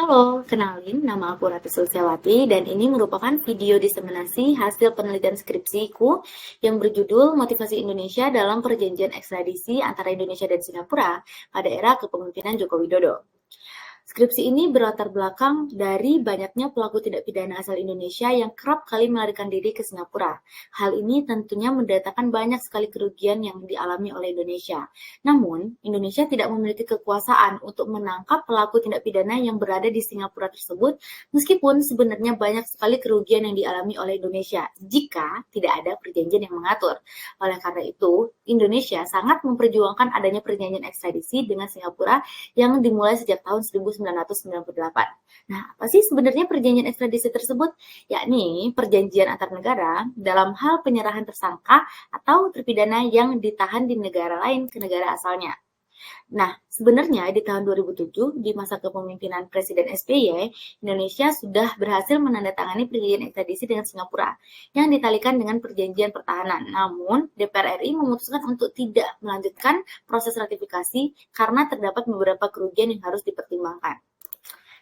Halo, kenalin nama aku Ratu Sulsewati dan ini merupakan video diseminasi hasil penelitian skripsiku yang berjudul Motivasi Indonesia dalam Perjanjian Ekstradisi antara Indonesia dan Singapura pada era kepemimpinan Joko Widodo. Skripsi ini berlatar belakang dari banyaknya pelaku tindak pidana asal Indonesia yang kerap kali melarikan diri ke Singapura. Hal ini tentunya mendatangkan banyak sekali kerugian yang dialami oleh Indonesia. Namun, Indonesia tidak memiliki kekuasaan untuk menangkap pelaku tindak pidana yang berada di Singapura tersebut, meskipun sebenarnya banyak sekali kerugian yang dialami oleh Indonesia jika tidak ada perjanjian yang mengatur. Oleh karena itu, Indonesia sangat memperjuangkan adanya perjanjian ekstradisi dengan Singapura yang dimulai sejak tahun 1998. Nah, apa sih sebenarnya perjanjian ekstradisi tersebut? Yakni perjanjian antar negara dalam hal penyerahan tersangka atau terpidana yang ditahan di negara lain ke negara asalnya. Nah, sebenarnya di tahun 2007, di masa kepemimpinan Presiden SBY, Indonesia sudah berhasil menandatangani perjanjian ekstradisi dengan Singapura yang ditalikan dengan perjanjian pertahanan. Namun, DPR RI memutuskan untuk tidak melanjutkan proses ratifikasi karena terdapat beberapa kerugian yang harus dipertimbangkan.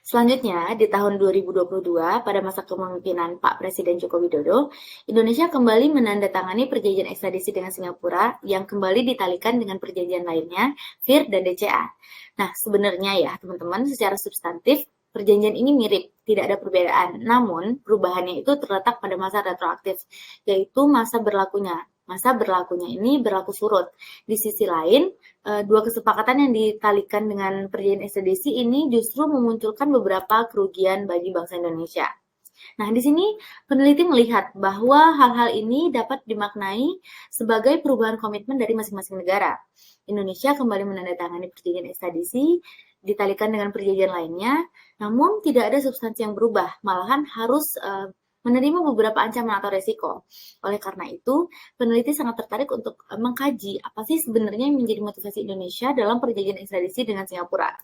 Selanjutnya, di tahun 2022, pada masa kepemimpinan Pak Presiden Joko Widodo, Indonesia kembali menandatangani perjanjian ekstradisi dengan Singapura yang kembali ditalikan dengan perjanjian lainnya, FIR dan DCA. Nah, sebenarnya ya teman-teman, secara substantif, perjanjian ini mirip, tidak ada perbedaan. Namun, perubahannya itu terletak pada masa retroaktif, yaitu masa berlakunya. Masa berlakunya ini berlaku surut. Di sisi lain, dua kesepakatan yang ditalikan dengan perjanjian ekstradisi ini justru memunculkan beberapa kerugian bagi bangsa Indonesia. Nah, di sini peneliti melihat bahwa hal-hal ini dapat dimaknai sebagai perubahan komitmen dari masing-masing negara. Indonesia kembali menandatangani perjanjian ekstradisi, ditalikan dengan perjanjian lainnya, namun tidak ada substansi yang berubah, malahan harus menerima beberapa ancaman atau resiko. Oleh karena itu, peneliti sangat tertarik untuk mengkaji apa sih sebenarnya yang menjadi motivasi Indonesia dalam perjanjian ekstradisi dengan Singapura.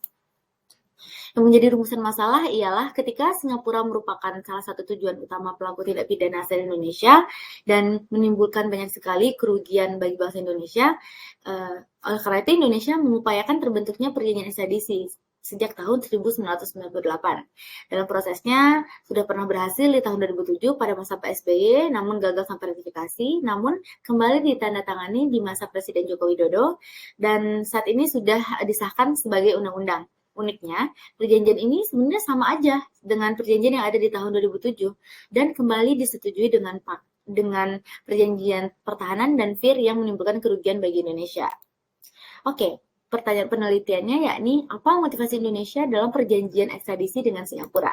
Yang menjadi rumusan masalah ialah ketika Singapura merupakan salah satu tujuan utama pelaku tindak pidana asal Indonesia dan menimbulkan banyak sekali kerugian bagi bangsa Indonesia. Oleh karena itu, Indonesia mengupayakan terbentuknya perjanjian ekstradisi sejak tahun 1998. Dalam prosesnya sudah pernah berhasil di tahun 2007 pada masa PSBY, namun gagal sampai ratifikasi, namun kembali ditandatangani di masa Presiden Joko Widodo, dan saat ini sudah disahkan sebagai undang-undang. Uniknya, perjanjian ini sebenarnya sama aja dengan perjanjian yang ada di tahun 2007 dan kembali disetujui dengan perjanjian pertahanan dan FIR yang menimbulkan kerugian bagi Indonesia. Oke. Pertanyaan penelitiannya yakni apa motivasi Indonesia dalam perjanjian ekstradisi dengan Singapura?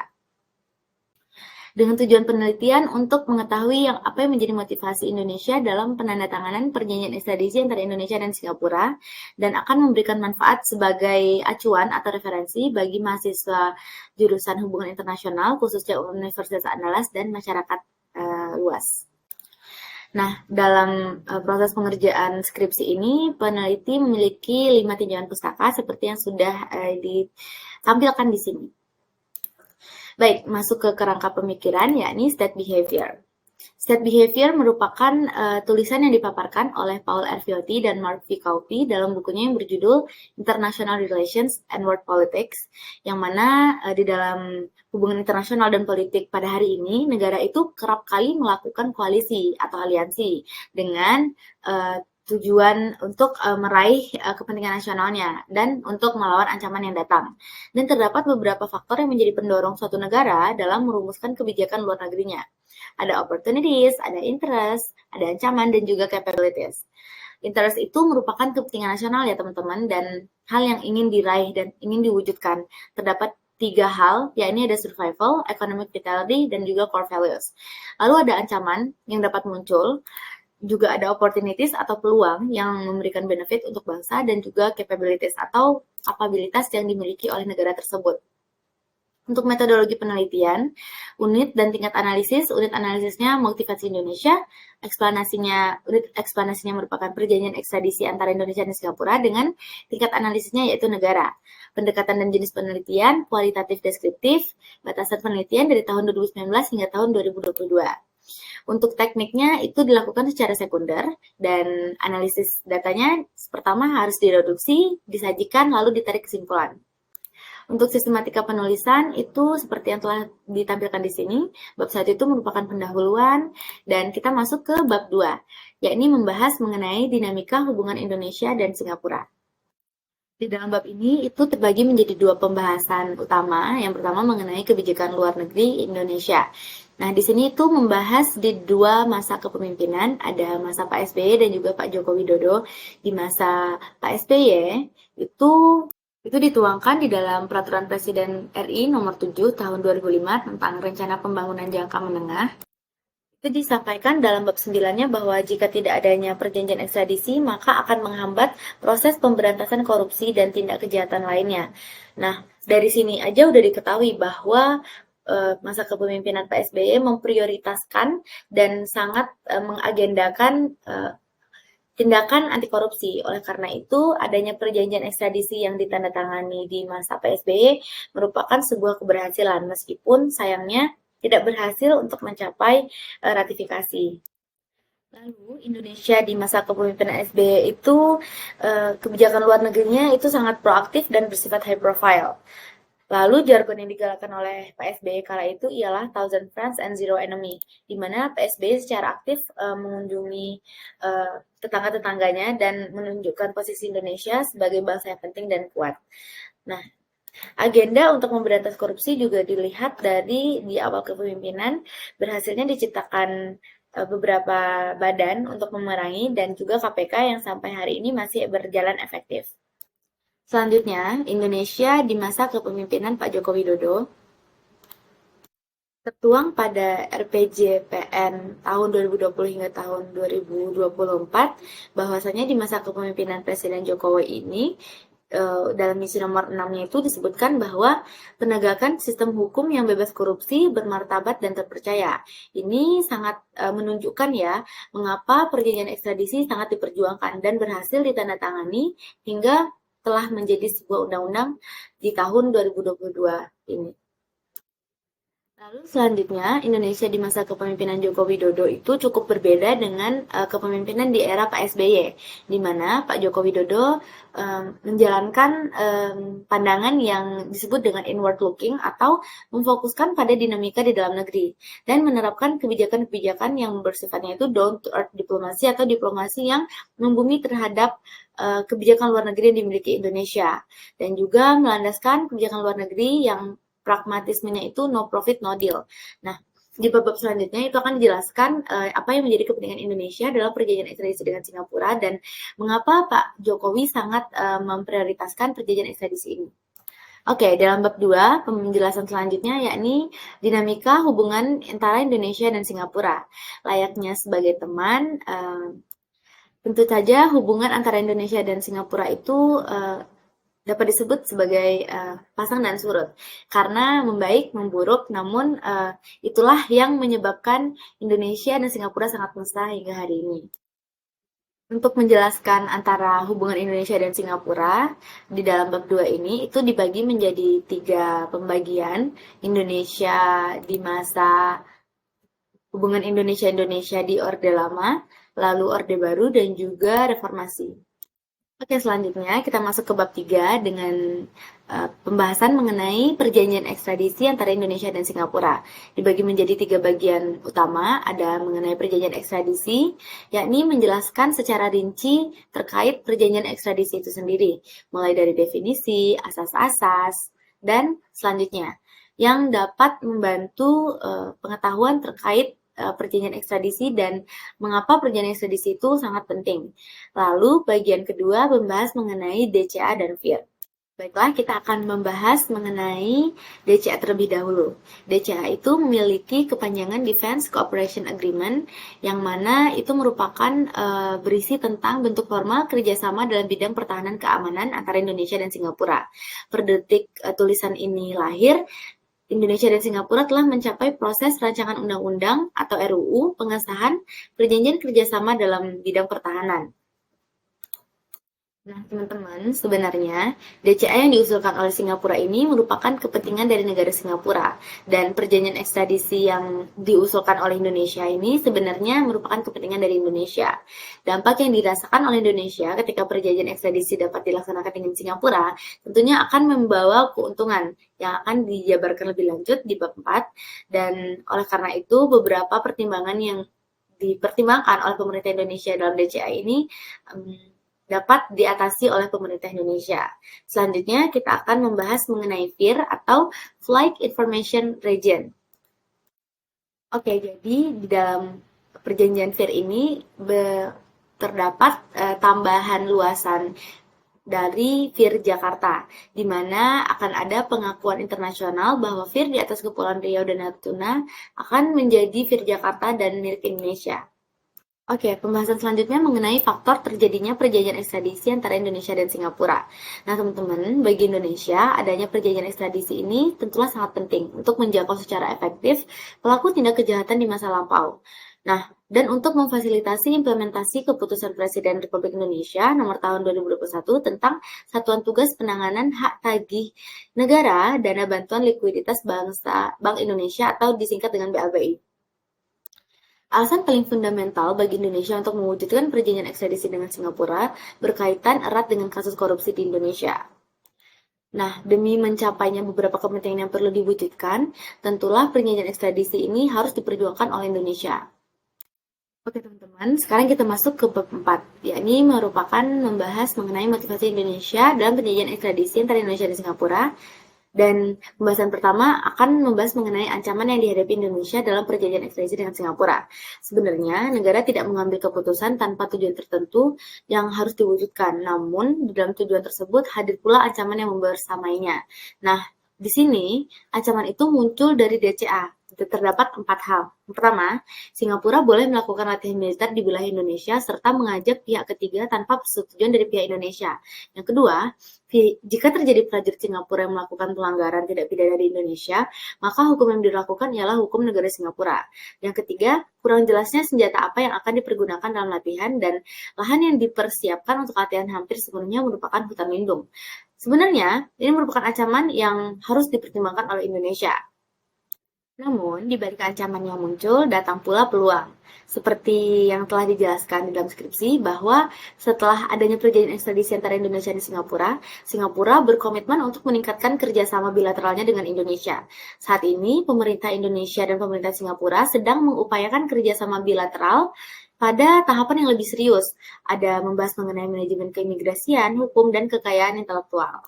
Dengan tujuan penelitian untuk mengetahui apa yang menjadi motivasi Indonesia dalam penandatanganan perjanjian ekstradisi antara Indonesia dan Singapura dan akan memberikan manfaat sebagai acuan atau referensi bagi mahasiswa jurusan hubungan internasional khususnya Universitas Andalas dan masyarakat luas. Nah, dalam proses pengerjaan skripsi ini, peneliti memiliki 5 tinjauan pustaka seperti yang sudah ditampilkan di sini. Baik, masuk ke kerangka pemikiran, yakni state behavior. State behavior merupakan tulisan yang dipaparkan oleh Paul Erviotti dan Mark V. Kauppi dalam bukunya yang berjudul International Relations and World Politics, yang mana di dalam hubungan internasional dan politik pada hari ini, negara itu kerap kali melakukan koalisi atau aliansi dengan tujuan untuk meraih kepentingan nasionalnya dan untuk melawan ancaman yang datang. Dan terdapat beberapa faktor yang menjadi pendorong suatu negara dalam merumuskan kebijakan luar negerinya. Ada opportunities, ada interest, ada ancaman, dan juga capabilities. Interest itu merupakan kepentingan nasional ya teman-teman, dan hal yang ingin diraih dan ingin diwujudkan. Terdapat 3 hal, yakni ada survival, economic vitality, dan juga core values. Lalu ada ancaman yang dapat muncul, juga ada opportunities atau peluang yang memberikan benefit untuk bangsa, dan juga capabilities atau kapabilitas yang dimiliki oleh negara tersebut. Untuk metodologi penelitian, unit dan tingkat analisis, unit analisisnya motivasi Indonesia, unit eksplanasinya merupakan perjanjian ekstradisi antara Indonesia dan Singapura dengan tingkat analisisnya yaitu negara. Pendekatan dan jenis penelitian, kualitatif deskriptif, batasan penelitian dari tahun 2019 hingga tahun 2022. Untuk tekniknya itu dilakukan secara sekunder dan analisis datanya pertama harus direduksi, disajikan, lalu ditarik kesimpulan. Untuk sistematika penulisan itu seperti yang telah ditampilkan di sini. Bab 1 itu merupakan pendahuluan dan kita masuk ke bab 2, yakni membahas mengenai dinamika hubungan Indonesia dan Singapura. Di dalam bab ini itu terbagi menjadi dua pembahasan utama. Yang pertama mengenai kebijakan luar negeri Indonesia. Nah, di sini itu membahas di dua masa kepemimpinan, ada masa Pak SBY dan juga Pak Joko Widodo. Di masa Pak SBY itu dituangkan di dalam Peraturan Presiden RI Nomor 7 Tahun 2005 tentang Rencana Pembangunan Jangka Menengah. Itu disampaikan dalam bab 9-nya bahwa jika tidak adanya perjanjian ekstradisi, maka akan menghambat proses pemberantasan korupsi dan tindak kejahatan lainnya. Nah, dari sini aja udah diketahui bahwa masa kepemimpinan Pak SBY memprioritaskan dan sangat mengagendakan tindakan anti korupsi. Oleh karena itu, adanya perjanjian ekstradisi yang ditandatangani di masa PSBY merupakan sebuah keberhasilan, meskipun sayangnya tidak berhasil untuk mencapai ratifikasi. Lalu, Indonesia di masa kepemimpinan SBY itu kebijakan luar negerinya itu sangat proaktif dan bersifat high profile. Lalu jargon yang digalakkan oleh PSBY kala itu ialah Thousand Friends and Zero Enemy, di mana PSBY secara aktif mengunjungi tetangga-tetangganya dan menunjukkan posisi Indonesia sebagai bangsa yang penting dan kuat. Nah, agenda untuk memberantas korupsi juga dilihat dari di awal kepemimpinan berhasilnya diciptakan beberapa badan untuk memerangi dan juga KPK yang sampai hari ini masih berjalan efektif. Selanjutnya, Indonesia di masa kepemimpinan Pak Joko Widodo tertuang pada RPJPN tahun 2020 hingga tahun 2024 bahwasanya di masa kepemimpinan Presiden Jokowi ini dalam misi nomor 6-nya itu disebutkan bahwa penegakan sistem hukum yang bebas korupsi, bermartabat, dan terpercaya. Ini sangat menunjukkan ya mengapa perjanjian ekstradisi sangat diperjuangkan dan berhasil ditandatangani hingga telah menjadi sebuah undang-undang di tahun 2022 ini. Lalu selanjutnya, Indonesia di masa kepemimpinan Joko Widodo itu cukup berbeda dengan kepemimpinan di era Pak SBY, di mana Pak Joko Widodo menjalankan pandangan yang disebut dengan inward looking atau memfokuskan pada dinamika di dalam negeri dan menerapkan kebijakan-kebijakan yang bersifatnya itu down to earth diplomasi atau diplomasi yang membumi terhadap kebijakan luar negeri yang dimiliki Indonesia dan juga melandaskan kebijakan luar negeri yang pragmatismenya itu no profit no deal. Nah, di bab selanjutnya itu akan dijelaskan apa yang menjadi kepentingan Indonesia dalam perjanjian ekstradisi dengan Singapura dan mengapa Pak Jokowi sangat memprioritaskan perjanjian ekstradisi ini. Oke, dalam bab 2, penjelasan selanjutnya yakni dinamika hubungan antara Indonesia dan Singapura. Layaknya sebagai teman, tentu saja hubungan antara Indonesia dan Singapura itu dapat disebut sebagai pasang dan surut karena membaik memburuk, namun itulah yang menyebabkan Indonesia dan Singapura sangat mesra hingga hari ini. Untuk menjelaskan antara hubungan Indonesia dan Singapura di dalam bab 2 ini itu dibagi menjadi 3 pembagian. Indonesia di masa hubungan Indonesia di Orde Lama, lalu Orde Baru, dan juga Reformasi. Oke, selanjutnya kita masuk ke bab 3 dengan pembahasan mengenai perjanjian ekstradisi antara Indonesia dan Singapura. Dibagi menjadi 3 bagian utama, ada mengenai perjanjian ekstradisi, yakni menjelaskan secara rinci terkait perjanjian ekstradisi itu sendiri, mulai dari definisi, asas-asas, dan selanjutnya, yang dapat membantu pengetahuan terkait perjanjian ekstradisi dan mengapa perjanjian ekstradisi itu sangat penting. Lalu bagian kedua membahas mengenai DCA dan VIR. Baiklah, kita akan membahas mengenai DCA terlebih dahulu. DCA itu memiliki kepanjangan Defense Cooperation Agreement, yang mana itu merupakan berisi tentang bentuk formal kerjasama dalam bidang pertahanan keamanan antara Indonesia dan Singapura. Per detik tulisan ini lahir, Indonesia dan Singapura telah mencapai proses rancangan undang-undang atau RUU pengesahan perjanjian kerjasama dalam bidang pertahanan. Nah, teman-teman, sebenarnya DCA yang diusulkan oleh Singapura ini merupakan kepentingan dari negara Singapura. Dan perjanjian ekstradisi yang diusulkan oleh Indonesia ini sebenarnya merupakan kepentingan dari Indonesia. Dampak yang dirasakan oleh Indonesia ketika perjanjian ekstradisi dapat dilaksanakan dengan Singapura, tentunya akan membawa keuntungan yang akan dijabarkan lebih lanjut di bab 4. Dan oleh karena itu, beberapa pertimbangan yang dipertimbangkan oleh pemerintah Indonesia dalam DCA ini dapat diatasi oleh pemerintah Indonesia. Selanjutnya kita akan membahas mengenai FIR atau Flight Information Region. Oke, jadi di dalam perjanjian FIR ini terdapat tambahan luasan dari FIR Jakarta, di mana akan ada pengakuan internasional bahwa FIR di atas Kepulauan Riau dan Natuna akan menjadi FIR Jakarta dan milik Indonesia. Oke, pembahasan selanjutnya mengenai faktor terjadinya perjanjian ekstradisi antara Indonesia dan Singapura. Nah, teman-teman, bagi Indonesia, adanya perjanjian ekstradisi ini tentulah sangat penting untuk menjangkau secara efektif pelaku tindak kejahatan di masa lampau. Nah, dan untuk memfasilitasi implementasi keputusan Presiden Republik Indonesia nomor tahun 2021 tentang Satuan Tugas Penanganan Hak Tagih Negara Dana Bantuan Likuiditas Bank Indonesia atau disingkat dengan BLBI. Alasan paling fundamental bagi Indonesia untuk mewujudkan perjanjian ekstradisi dengan Singapura berkaitan erat dengan kasus korupsi di Indonesia. Nah, demi mencapainya beberapa kepentingan yang perlu diwujudkan, tentulah perjanjian ekstradisi ini harus diperjuangkan oleh Indonesia. Oke teman-teman, sekarang kita masuk ke bab 4, yakni merupakan membahas mengenai motivasi Indonesia dalam perjanjian ekstradisi antara Indonesia dan Singapura. Dan pembahasan pertama akan membahas mengenai ancaman yang dihadapi Indonesia dalam perjanjian ekstradisi dengan Singapura. Sebenarnya, negara tidak mengambil keputusan tanpa tujuan tertentu yang harus diwujudkan. Namun, di dalam tujuan tersebut hadir pula ancaman yang membersamainya. Nah, di sini ancaman itu muncul dari DCA. Terdapat 4 hal. Yang pertama, Singapura boleh melakukan latihan militer di wilayah Indonesia serta mengajak pihak ketiga tanpa persetujuan dari pihak Indonesia. Yang kedua, jika terjadi prajurit Singapura yang melakukan pelanggaran tidak pidana di Indonesia, maka hukum yang dilakukan ialah hukum negara Singapura. Yang ketiga, kurang jelasnya senjata apa yang akan dipergunakan dalam latihan dan lahan yang dipersiapkan untuk latihan hampir sepenuhnya merupakan hutan lindung. Sebenarnya, ini merupakan ancaman yang harus dipertimbangkan oleh Indonesia. Namun, di balik ancaman yang muncul, datang pula peluang. Seperti yang telah dijelaskan di dalam skripsi, bahwa setelah adanya perjanjian ekstradisi antara Indonesia dan Singapura, Singapura berkomitmen untuk meningkatkan kerjasama bilateralnya dengan Indonesia. Saat ini, pemerintah Indonesia dan pemerintah Singapura sedang mengupayakan kerjasama bilateral pada tahapan yang lebih serius. Ada membahas mengenai manajemen keimigrasian, hukum, dan kekayaan intelektual.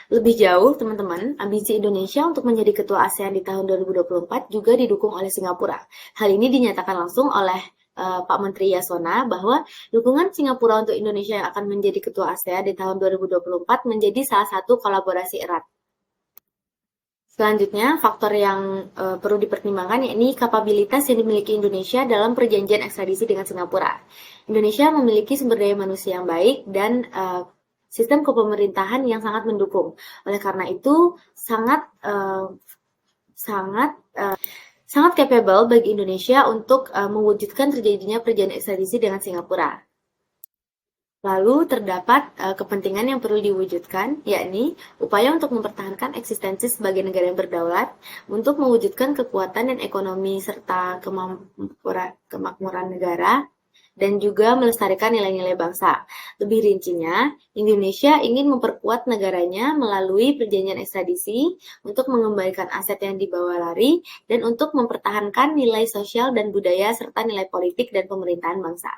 Lebih jauh, teman-teman, ambisi Indonesia untuk menjadi ketua ASEAN di tahun 2024 juga didukung oleh Singapura. Hal ini dinyatakan langsung oleh Pak Menteri Yasona bahwa dukungan Singapura untuk Indonesia yang akan menjadi ketua ASEAN di tahun 2024 menjadi salah satu kolaborasi erat. Selanjutnya, faktor yang perlu dipertimbangkan yakni kapabilitas yang dimiliki Indonesia dalam perjanjian ekstradisi dengan Singapura. Indonesia memiliki sumber daya manusia yang baik dan sistem kepemerintahan yang sangat mendukung. Oleh karena itu, sangat capable bagi Indonesia untuk mewujudkan terjadinya perjanjian ekstradisi dengan Singapura. Lalu terdapat kepentingan yang perlu diwujudkan, yakni upaya untuk mempertahankan eksistensi sebagai negara yang berdaulat, untuk mewujudkan kekuatan dan ekonomi serta kemakmuran negara, dan juga melestarikan nilai-nilai bangsa. Lebih rincinya, Indonesia ingin memperkuat negaranya melalui perjanjian ekstradisi untuk mengembalikan aset yang dibawa lari dan untuk mempertahankan nilai sosial dan budaya serta nilai politik dan pemerintahan bangsa.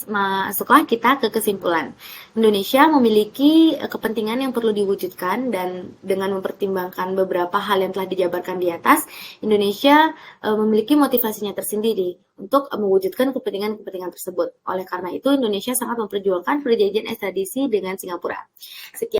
Masuklah kita ke kesimpulan. Indonesia memiliki kepentingan yang perlu diwujudkan dan dengan mempertimbangkan beberapa hal yang telah dijabarkan di atas, Indonesia memiliki motivasinya tersendiri untuk mewujudkan kepentingan-kepentingan tersebut. Oleh karena itu, Indonesia sangat memperjuangkan perjanjian ekstradisi dengan Singapura. Sekian